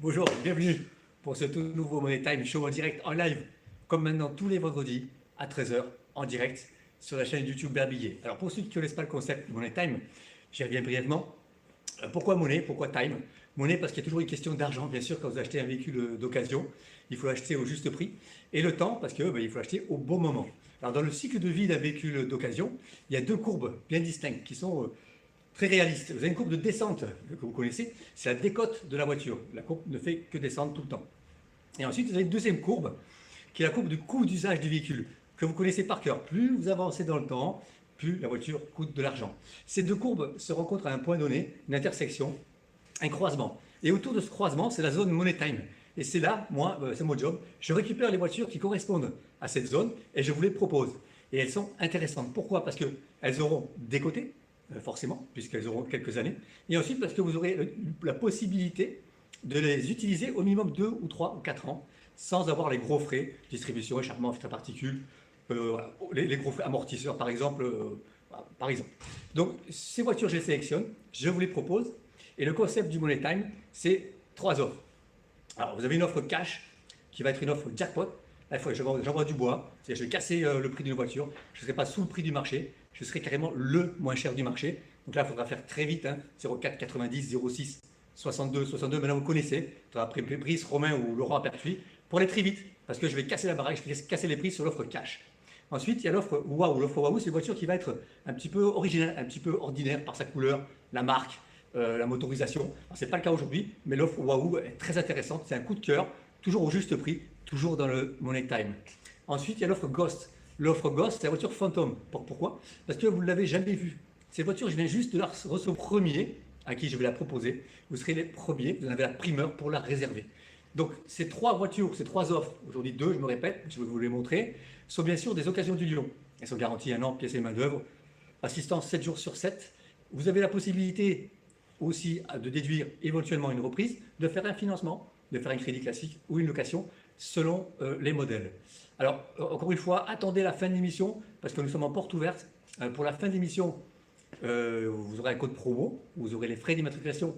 Bonjour, bienvenue pour ce tout nouveau Money Time Show en direct, en live, comme maintenant tous les vendredis à 13 h en direct sur la chaîne YouTube Berbillier. Alors pour ceux qui ne connaissent pas le concept de Money Time, j'y reviens brièvement. Pourquoi monnaie? Pourquoi time? Monnaie parce qu'il y a toujours une question d'argent, bien sûr, quand vous achetez un véhicule d'occasion, il faut l'acheter au juste prix. Et le temps, parce qu'il faut l'acheter au bon moment. Alors dans le cycle de vie d'un véhicule d'occasion, il y a deux courbes bien distinctes qui sont très réalistes. Vous avez une courbe de descente que vous connaissez, c'est la décote de la voiture. La courbe ne fait que descendre tout le temps. Et ensuite, vous avez une deuxième courbe, qui est la courbe du coût d'usage du véhicule, que vous connaissez par cœur. Plus vous avancez dans le temps, plus la voiture coûte de l'argent. Ces deux courbes se rencontrent à un point donné, une intersection, un croisement. Et autour de ce croisement, c'est la zone Money Time. Et c'est là, moi, c'est mon job, je récupère les voitures qui correspondent à cette zone et je vous les propose. Et elles sont intéressantes. Pourquoi? Parce qu'elles auront décoté, forcément, puisqu'elles auront quelques années. Et ensuite, parce que vous aurez la possibilité de les utiliser au minimum 2 ou 3 ou 4 ans, sans avoir les gros frais, distribution, échappement, filtre à particules, voilà, les gros frais amortisseurs, par exemple. Voilà, par exemple. Donc, ces voitures, je les sélectionne, je vous les propose. Et le concept du Money Time, c'est 3 offres. Alors, vous avez une offre cash qui va être une offre jackpot. Là, j'envoie du bois, c'est-à-dire je vais casser le prix d'une voiture, je ne serai pas sous le prix du marché, je serai carrément le moins cher du marché. Donc là, il faudra faire très vite, hein, 04 90 06 62 62, maintenant vous connaissez, il faudra appeler Brice, Romain ou Laurent à Pertuis pour aller très vite, parce que je vais casser la baraque, je vais casser les prix sur l'offre cash. Ensuite, il y a l'offre Waouh. L'offre Waouh, c'est une voiture qui va être un petit peu originale, un petit peu ordinaire par sa couleur, la marque, la motorisation. Ce n'est pas le cas aujourd'hui, mais l'offre Waouh est très intéressante. C'est un coup de cœur, toujours au juste prix, toujours dans le Money Time. Ensuite, il y a l'offre Ghost. L'offre Ghost, c'est la voiture fantôme. Pourquoi? Parce que vous ne l'avez jamais vue. Cette voiture, je viens juste de la recevoir premier, à qui je vais la proposer. Vous serez les premiers, vous en avez la primeur pour la réserver. Donc, ces trois voitures, ces trois offres, aujourd'hui deux, je me répète, je vais vous les montrer, sont bien sûr des occasions du lion. Elles sont garanties 1 an, pièces et main d'œuvre, assistance 7 jours sur 7. Vous avez la possibilité aussi de déduire éventuellement une reprise, de faire un financement, de faire un crédit classique ou une location selon les modèles. Alors, encore une fois, attendez la fin de l'émission parce que nous sommes en porte ouverte. Pour la fin de l'émission, vous aurez un code promo, vous aurez les frais d'immatriculation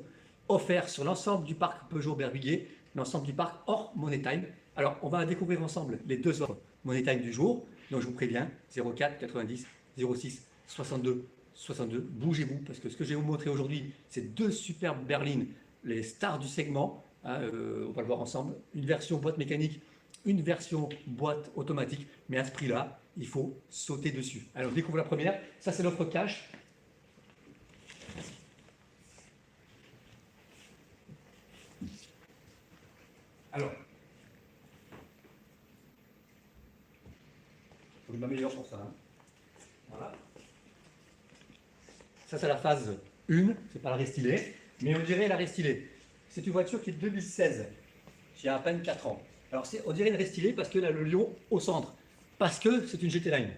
offerts sur l'ensemble du parc Peugeot Berbillier, l'ensemble du parc hors Money Time. Alors, on va découvrir ensemble les deux offres Money Time du jour. Donc, je vous préviens, 04 90 06 62 62. Bougez-vous, parce que ce que je vais vous montrer aujourd'hui, c'est deux superbes berlines, les stars du segment. On va le voir ensemble. Une version boîte mécanique, une version boîte automatique. Mais à ce prix-là, il faut sauter dessus. Alors, on découvre la première. Ça, c'est l'offre cash. Alors, je m'améliore pour ça. Hein. Voilà. Ça, c'est la phase 1, c'est pas la restylée, mais on dirait la restylée. C'est une voiture qui est de 2016, qui a à peine 4 ans. Alors, on dirait une restylée parce qu'elle a le lion au centre, parce que c'est une GT Line.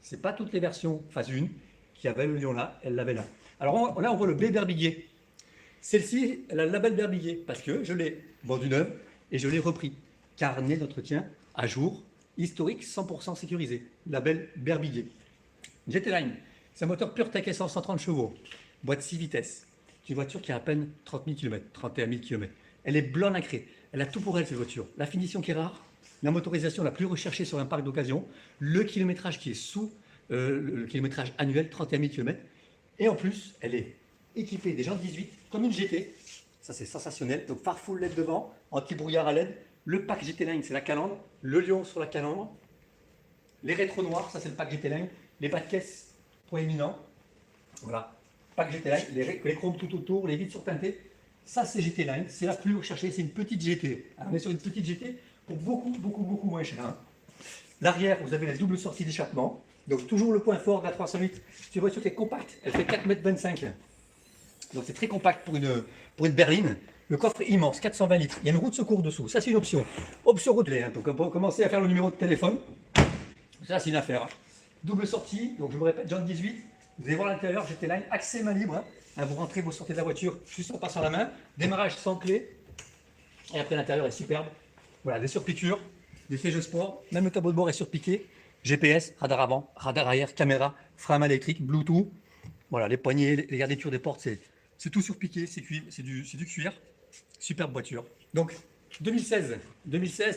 Ce n'est pas toutes les versions phase 1 qui avaient le lion là, elle l'avait là. Alors là, on voit le B Berbillier. Celle-ci, elle a le label Berbillier, parce que je l'ai vendu neuve et je l'ai repris. Carnet d'entretien à jour, historique 100% sécurisé, label Berbillier. GT Line. C'est un moteur pur tech essence 130 chevaux, boîte 6 vitesses. C'est une voiture qui a à peine 30 000 km, 31 000 km. Elle est blanc nacré. Elle a tout pour elle, cette voiture. La finition qui est rare, la motorisation la plus recherchée sur un parc d'occasion, le kilométrage qui est sous le kilométrage annuel, 31 000 km. Et en plus, elle est équipée des jantes 18 comme une GT. Ça, c'est sensationnel. Donc, phare full LED devant, anti-brouillard à LED. Le pack GT Line, c'est la calandre. Le lion sur la calandre. Les rétros noirs, ça, c'est le pack GT Line. Les bas de caisse proéminents. Voilà. Pack GT Line. Les chromes tout autour, les vitres surteintées. Ça, c'est GT Line. C'est la plus recherchée. C'est une petite GT. Alors, on est sur une petite GT pour beaucoup moins cher. Hein. L'arrière, vous avez la double sortie d'échappement. Donc, toujours le point fort de la 308. C'est une voiture qui est compacte. Elle fait 4,25 m. Donc, c'est très compact pour une berline. Le coffre est immense, 420 litres. Il y a une roue de secours dessous. Ça, c'est une option. Option route. Donc, commencer à faire le numéro de téléphone. Ça, c'est une affaire. Hein. Double sortie. Donc, je vous répète, John 18. Vous allez voir l'intérieur, GT Line, accès main libre. Hein. Vous rentrez, vous sortez de la voiture juste en passant la main. Démarrage sans clé. Et après, l'intérieur est superbe. Voilà, des surpiqûres, des sièges sport. Même le tableau de bord est surpiqué. GPS, radar avant, radar arrière, caméra, frein à main électrique, Bluetooth. Voilà, les poignées, les garnitures des portes, c'est tout surpiqué, c'est du cuir. Superbe voiture. Donc, 2016,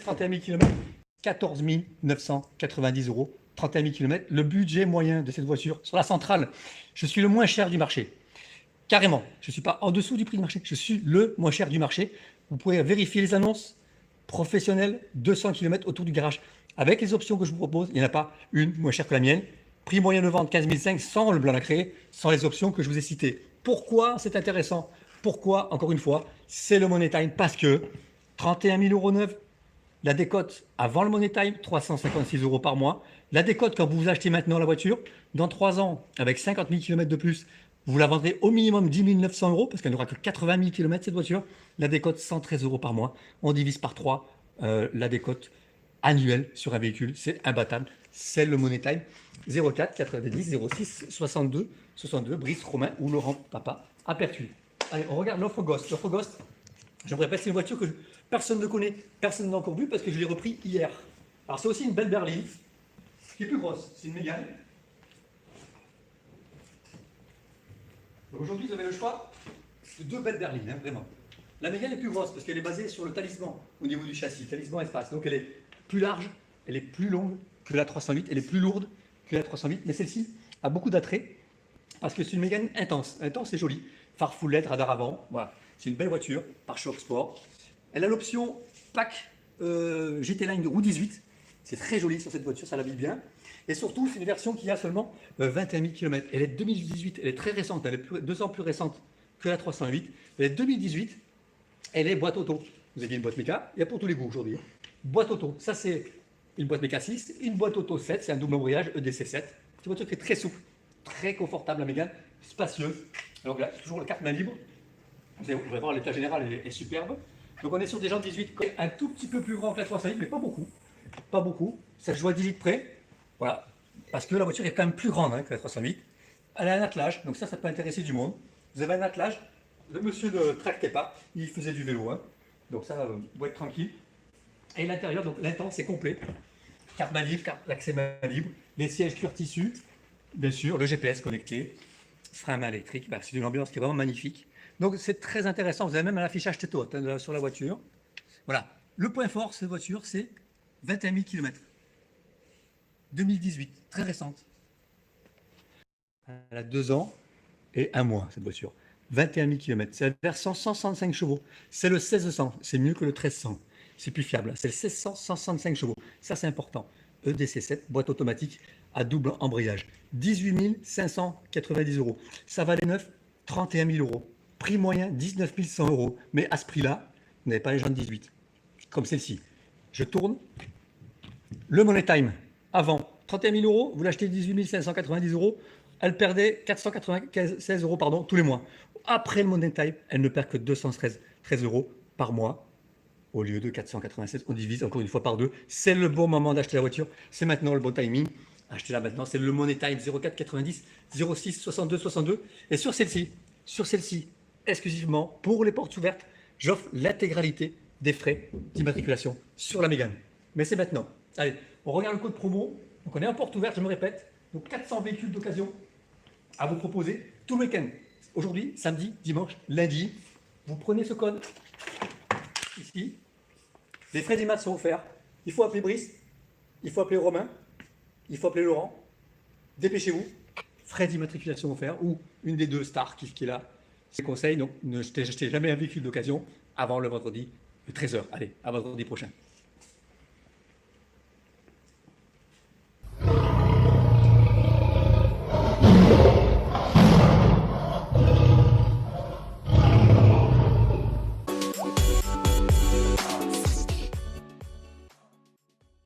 31 000 km, 14 990 euros, 31 000 km. Le budget moyen de cette voiture sur la centrale, je suis le moins cher du marché. Carrément, je ne suis pas en dessous du prix du marché, je suis le moins cher du marché. Vous pouvez vérifier les annonces professionnelles, 200 km autour du garage. Avec les options que je vous propose, il n'y en a pas une moins chère que la mienne. Prix moyen de vente 15 500 sans le blanc nacré, sans les options que je vous ai citées. Pourquoi c'est intéressant? Pourquoi, encore une fois, c'est le Money Time? Parce que 31 000 euros neuf, la décote avant le Money Time, 356 euros par mois. La décote quand vous achetez maintenant la voiture, dans 3 ans, avec 50 000 km de plus, vous la vendrez au minimum 10 900 euros parce qu'elle n'aura que 80 000 km cette voiture. La décote 113 euros par mois. On divise par 3 la décote annuelle sur un véhicule. C'est imbattable. C'est le Money Time. 04 90 06 62 62 Brice Romain ou Laurent Papa à Pertuis. Allez, on regarde l'offre Ghost. L'offre Ghost, je me répète, c'est une voiture que personne ne connaît, personne n'a encore vue parce que je l'ai repris hier. Alors c'est aussi une belle berline qui est plus grosse. C'est une Mégane. Aujourd'hui, vous avez le choix de 2 belles berlines, hein, vraiment. La Mégane est plus grosse parce qu'elle est basée sur le talisman au niveau du châssis, talisman espace. Donc elle est plus large, elle est plus longue que la 308, elle est plus lourde que la 308, mais celle-ci a beaucoup d'attrait parce que c'est une Mégane intense. Intense et jolie. Phare full LED, radar avant. Voilà. C'est une belle voiture, pare-choc sport. Elle a l'option PAC GT Line de roue 18. C'est très joli sur cette voiture, ça l'habille bien. Et surtout, c'est une version qui a seulement 21 000 km. Elle est 2018, elle est très récente, elle est 2 ans plus récente que la 308. Elle est 2018, elle est boîte auto. Vous avez une boîte méca, il y a pour tous les goûts aujourd'hui. Boîte auto, ça c'est une boîte méca 6, une boîte auto 7, c'est un double embrayage EDC 7. C'est une voiture qui est très souple, très confortable, la Mégane, spacieuse. Alors là, toujours la carte main libre. Vous allez voir, l'état général est superbe. Donc on est sur des jantes 18, un tout petit peu plus grand que la 308, mais pas beaucoup. Pas beaucoup, ça se joue à 10 litres près. Voilà, parce que la voiture est quand même plus grande que la 308. Elle a un attelage, donc ça peut intéresser du monde. Vous avez un attelage, le monsieur ne tractait pas, il faisait du vélo. Hein. Donc ça, vous pouvez être tranquille. Et l'intérieur, donc l'intense, c'est complet. Carte main libre, carte d'accès main libre, les sièges cuir tissu, bien sûr, le GPS connecté, frein à main électrique. Bah, c'est une ambiance qui est vraiment magnifique. Donc c'est très intéressant. Vous avez même un affichage tête haute hein, sur la voiture. Voilà. Le point fort de cette voiture, c'est 21 000 km. 2018, très récente. Elle a 2 ans et 1 mois, cette voiture. 21 000 km. C'est la version 165 chevaux. C'est le 1600. C'est mieux que le 1300. C'est plus fiable. C'est le 1600, 165 chevaux. Ça, c'est important. EDC 7, boîte automatique à double embrayage. 18 590 euros. Ça valait neuf, 31 000 euros. Prix moyen, 19 100 euros. Mais à ce prix-là, vous n'avez pas les gens de 18. Comme celle-ci. Je tourne. Le Money Time. Avant, 31 000 euros, vous l'achetez 18 590 euros, elle perdait 496 euros tous les mois. Après le Money Time, elle ne perd que 213 euros par mois au lieu de 496. On divise encore une fois par 2. C'est le bon moment d'acheter la voiture. C'est maintenant le bon timing. Achetez-la maintenant. C'est le Money Time 04 90 06 62 62. Et sur celle-ci, exclusivement pour les portes ouvertes, j'offre l'intégralité des frais d'immatriculation sur la Mégane. Mais c'est maintenant. Allez, on regarde le code promo. Donc on est en porte ouverte, je me répète. Donc 400 véhicules d'occasion à vous proposer tout le week-end. Aujourd'hui, samedi, dimanche, lundi. Vous prenez ce code ici. Les frais d'immat sont offerts. Il faut appeler Brice, il faut appeler Romain, il faut appeler Laurent. Dépêchez-vous. Frais d'immatriculation offerts ou une des 2 stars qui est là. C'est conseil, donc ne jetez jamais un véhicule d'occasion avant le vendredi 13h. Allez, à vendredi prochain.